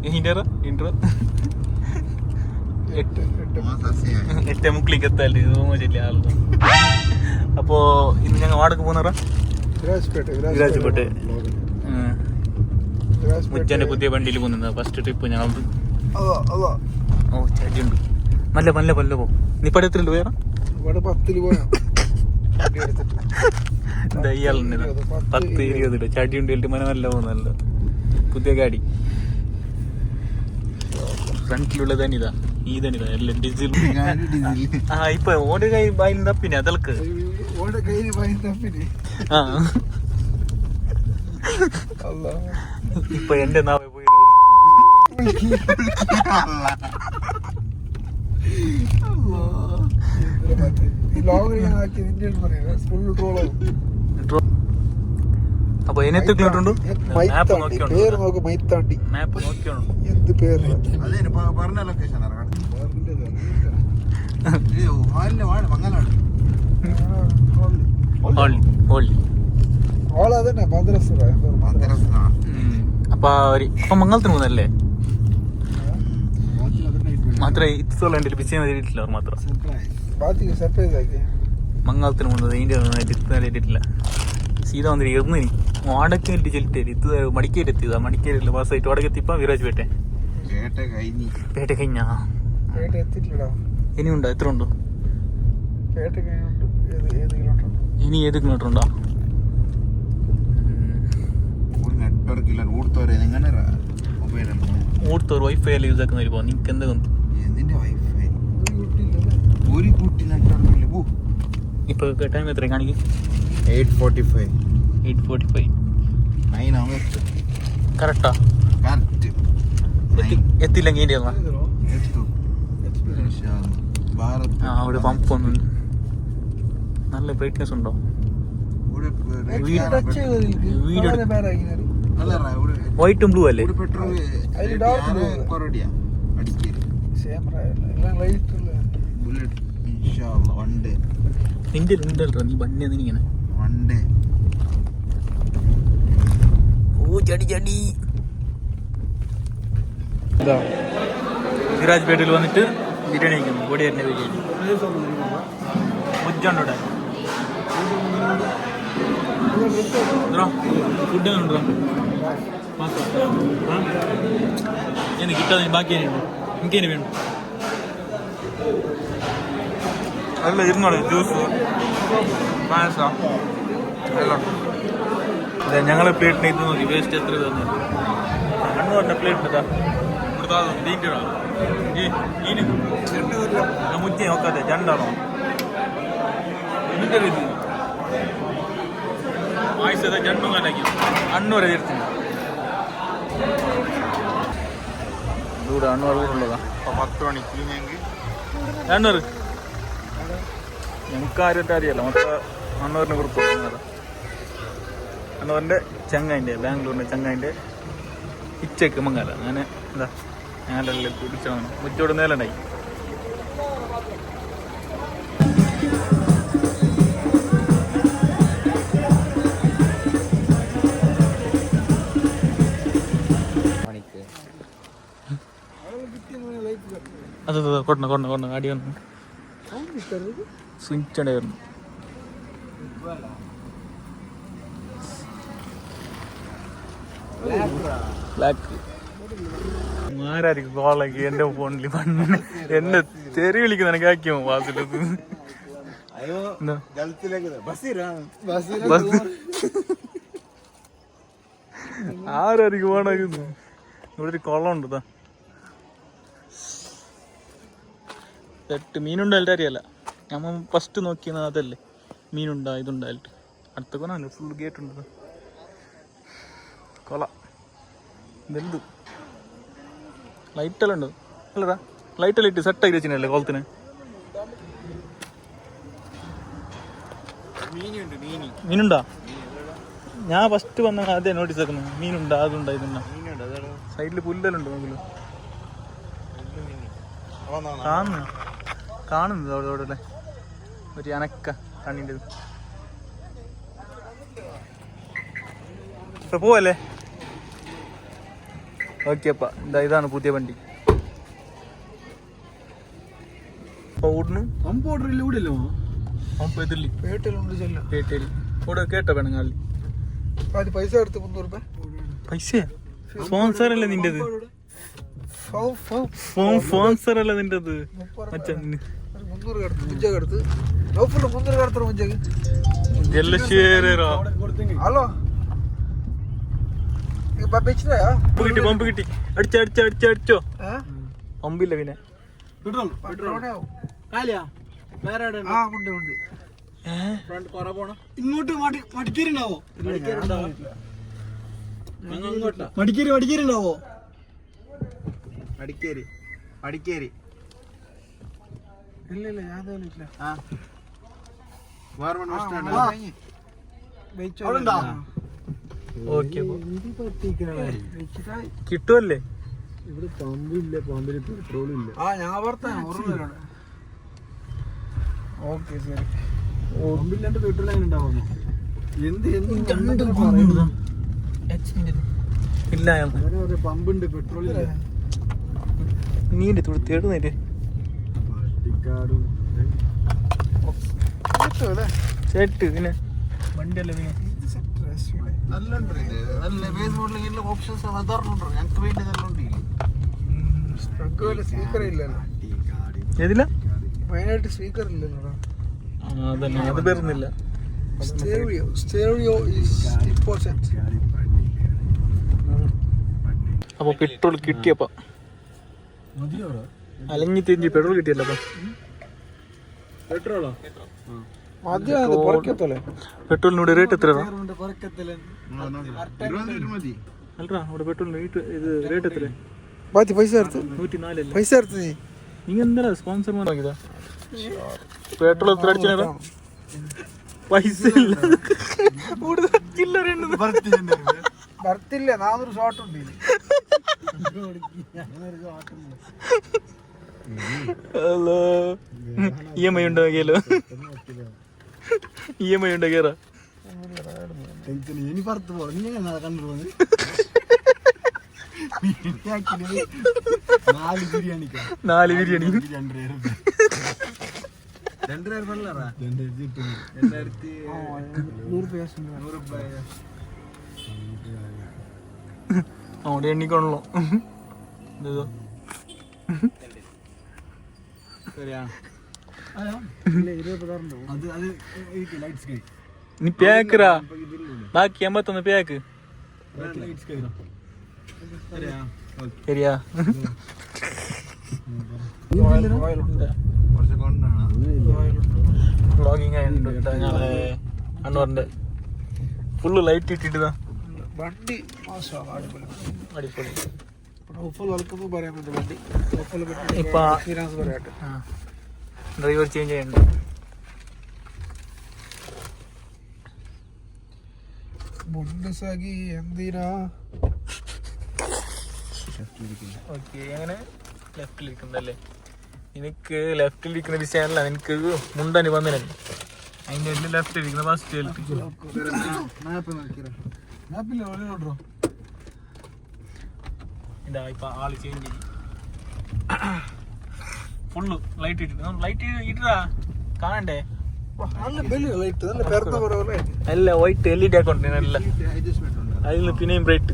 intro 8 മുക്കിലേക്ക് എത്താല്ലേ ചെല്ലിയ ആളുകൾ. അപ്പോ ഇന്ന് ഞങ്ങൾ വാടക പോകുന്നറ വിരാജ്പേട്ട് മുച്ചന്റെ പുതിയ വണ്ടിയിൽ പോകുന്നത്. ഫസ്റ്റ് ട്രിപ്പ് ഞങ്ങൾ. ഓ ചടിയുണ്ട്. മല്ല മല്ല മല്ല പോ. നീ പട എത്രണ്ട് പോയാ? 10 പോയാ. എന്താ ഇയാളുണ്ട് 10-20 ചടിയുണ്ട്. എന്റെ മന നല്ല പോകുന്നല്ലോ. പുതിയ ഗാഡി ഫ്രണ്ടിലുള്ളത് തന്നെതാ. ഈ തന്നെതാ എല്ലാം ഡീസൽ. ആ ഇപ്പൊ ഓന്റെ കൈ ബായിൽ തപ്പിനെ അതൾക്ക്. ആ ഇപ്പൊ എന്റെ നാവെ പോയി. അപ്പൊ എത്ര കിലോമീറ്റർ ഉണ്ട്? മാപ്പ് നോക്കിയോളൂ. അപ്പൊ മംഗളത്തിന് പോകുന്നല്ലേ മാത്രമേ ഇത്തോളം എന്റെ പിച്ചേ മതിയിട്ടില്ല. അവർ മാത്രം മംഗളത്തിന് പോകുന്നത് ഇതിന്റെ സീത വന്നിട്ട് ഇരുന്നിനി വാടക ചെല്ലിട്ടേ ഇത് മടിക്കേരി എത്തിയതാ. മടിക്കേരില്ല ബസ്സായിട്ട് വാടക എത്തിപ്പോ വിരാജ്പേട്ടെ പേട്ട കഴിഞ്ഞാ ഇനിയുണ്ടോ? എത്ര ഉണ്ടോ ഇനി? 7 കിലോമീറ്റർ ഉണ്ടോ? ഊർത്തോർ വൈഫൈ എല്ലാം യൂസ് ആക്കുന്ന പോ. നിനക്ക് എന്താ ഇപ്പൊ ടൈം എത്ര കാണിക്കും? 8:45 കറക്റ്റാ? എത്തില്ലെങ്കിൽ ഇതിന്റെ അവിടെ പമ്പ് ഒന്നുണ്ട്. നല്ല ബ്രൈറ്റ്നെസ് ഉണ്ടോ? വൈറ്റും ബ്ലൂ അല്ലേ? നിന്റെ ഉണ്ടല്ലോ നീ ബണ്ണി ഇങ്ങനെ. ഓ ചടി ചടി. വിരാജ്പേട്ടിൽ വന്നിട്ട് ബിരിയാണി കഴിക്കുന്നു. പൊടിയേറിന്റെ ബിരിയാണി മുജ്ജുണ്ടോ? ഫുഡ് ഉണ്ടോ? എനിക്ക് കിട്ടാതെ ബാക്കി എനിക്കേന് വേണം. അല്ല ഇരുന്നോളെ ജ്യൂസ് പായസ എല്ലാം. അതെ ഞങ്ങളെ പ്ലേറ്റിന് ഇത് നോക്കി വേസ്റ്റ് എത്ര തന്നെ. കണ്ണു പറഞ്ഞ പ്ലേറ്റ് ഇതാ ഇവിടുത്തെ തീറ്റടാ. മുജ്ജി നോക്കാതെ രണ്ടാണോ ഇതിൻ്റെ ഇത് പായസ രണ്ടും കലക്കി 500 തീർത്തില്ല. ഇവിടെ 500 ഉള്ളതാ. 10 മണിക്ക് 200 ഞങ്ങൾക്ക് ആരും അറിയാലോ. മൊത്തം 500 കുറിപ്പ്. 500 ചങ്ങായിൻ്റെ ബാംഗ്ലൂരിൻ്റെ ചങ്ങായിൻ്റെ ഇച്ചക്ക് മങ്ങാല. അങ്ങനെ എന്താ ഞാനെല്ലാം കുടിച്ചാൽ മുറ്റോട് നേലുണ്ടായി. അത് കൊണ്ട അടി വന്നു സ്വിച്ചായിരുന്നു. ബ്ലാക്ക് ആരായിരിക്കും കോളാക്കി എന്റെ ഫോണിൽ പണ്ട് എന്നെ തെറി വിളിക്കുന്ന എനിക്ക് ആക്കിയോ വാസിലത്. ആരായിരിക്കും ഓണാക്കുന്നു? ഇവിടെ ഒരു കുളം ഉണ്ട്. 8 മീനുണ്ടായിട്ട് അറിയാല. നമ്മൾ ഫസ്റ്റ് നോക്കിയത് അതല്ലേ മീനുണ്ടാ ഇതുണ്ടായിട്ട്. അടുത്ത കൊണ്ടാണ് ഫുൾ ഗേറ്റ് ഉണ്ട്. കൊള വലുത് ലൈറ്റെല്ലാം ഉണ്ട് അല്ലടാ. ലൈറ്റെല്ലാം ഇട്ട് സെറ്റാക്കി വെച്ചിനല്ലേ കുളത്തിന്. മീനുണ്ടാ? ഞാൻ ഫസ്റ്റ് വന്ന അതേ നോട്ടീസ് ആക്കുന്നത്. മീനുണ്ടാ അതുണ്ടാ ഇതുണ്ടാ. സൈഡിൽ പുല്ലെല്ലാം ഉണ്ട് നോക്കില്ല. കാണുന്നത് അവിടെ അവിടെ അല്ലേ ഒരു അനക്ക കണ്ണിൻ്റെ. ഇപ്പൊ പോവല്ലേ? ഓക്കെ അപ്പ ഇതാണ് പുതിയ വണ്ടി. ഓടുന്നു പമ്പ് ഓർഡർ ഇല്ല ഇവിടെ ഇല്ലോ പമ്പ് എതിർലി പേട്ടയിലുണ്ട് ചെല്ലാം പേട്ടേലി ഇവിടെ കേട്ട വേണമെങ്കിൽ അത് പൈസ എടുത്ത് 300 രൂപ പൈസ സ്പോൺസർ അല്ലേ നിന്റേത്? സ്പോൺസർ അല്ലേ നിന്റേത്? 300 കടത്ത് മുഞ്ച കടത്ത് ലോഫുള്ള 300 കടത്തറ മുഞ്ചക്ക് ജല്ലശ്ശേരാ. ഹലോ പമ്പ് കിട്ടി അടിച്ചോ പമ്പില്ല പിന്നെ ഇങ്ങോട്ട് മടിക്കേരി ഉണ്ടാവോ? മടിക്കേരി ഉണ്ടാവോ? മടിക്കേരി ഇല്ല ഞാൻ തോന്നിട്ടില്ല. കിട്ടുമല്ലേ? ഇവിടെ പമ്പില്ല, പമ്പിൽ പെട്രോൾ ഇല്ല. ഞാൻ ഓർമ്മ. ഓക്കെ ശരി. പമ്പില്ലാണ്ട് പെട്രോൾ അങ്ങനെ ഉണ്ടാവുന്നു. ഇല്ല പമ്പുണ്ട്, പെട്രോൾ ഇല്ല. നീന്റെ തേടുന്നേര് സെറ്റ് പിന്നെ വണ്ടിയല്ലേ പിന്നെ ഏതില്ല മെയിനായിട്ട് സ്പീക്കർ ഇല്ലല്ലോ. അതന്നെ അത് വരുന്നില്ല. സ്റ്റെറിയോ ഈസ് ഇമ്പോർട്ടന്റ്. അപ്പൊ പെട്രോൾ കിട്ടിയപ്പ അലഞ്ഞി തിരിഞ്ഞ് പെട്രോൾ കിട്ടിയല്ലോ. അപ്പൊ പെട്രോളോ പെട്രോളിനോട് റേറ്റ് എത്ര അല്ലടാ? അവിടെ പെട്രോളിന് ഇത് റേറ്റ് എത്ര? പൈസ എടുത്ത് 104 പൈസ എടുത്ത് നീ എന്താ സ്പോൺസർ വാങ്ങിയതാ? പെട്രോൾ എത്ര അടിച്ചാ? പൈസ ഇല്ല, ഭർത്തില്ല 400 ഷോട്ട് ഉണ്ട്. EMI ഉണ്ടാക്കിയാലോ? EMI ഉണ്ടാക്കിയാറാ? ഇനി പുറത്ത് പോകും. കണ്ടു 4 ബിരിയാണി 2000 അവിടെ എണ്ണിക്കണല്ലോ. നീ പേക്കറാ ബാക്കി 81 പേക്ക് ശരിയാ. വ്ളോഗിങ് ആയിട്ടുണ്ട് ഞങ്ങളെ അണ്ണൂറിന്റെ ഫുള്ള് ലൈറ്റ് ഇട്ടിട്ട് വണ്ടി അടിപൊളി. ഇപ്പൊ ഡ്രൈവർ ചേഞ്ച് ചെയ്യണ്ട. ഓക്കെ അങ്ങനെ ലെഫ്റ്റിലിരിക്കുന്നല്ലേ? എനിക്ക് ലെഫ്റ്റിലിരിക്കുന്ന ഡിസൈനല്ല, എനിക്ക് മുണ്ടനി വന്നില്ല. അതിൻ്റെ എല്ലാം ലെഫ്റ്റിലിരിക്കുന്ന ഫസ്റ്റ് ഇതാ ഇപ്പൊ ആള് ചേഞ്ച് ചെയ്യും. ഫുള്ള് ലൈറ്റ് ഇട്ടിട്ട് ലൈറ്റ് ഇട്ടാ കാണണ്ടേ? അല്ല വൈറ്റ് LED ആക്കോണ്ടേ നല്ല അതിൽ പിന്നെയും ബ്രൈറ്റ്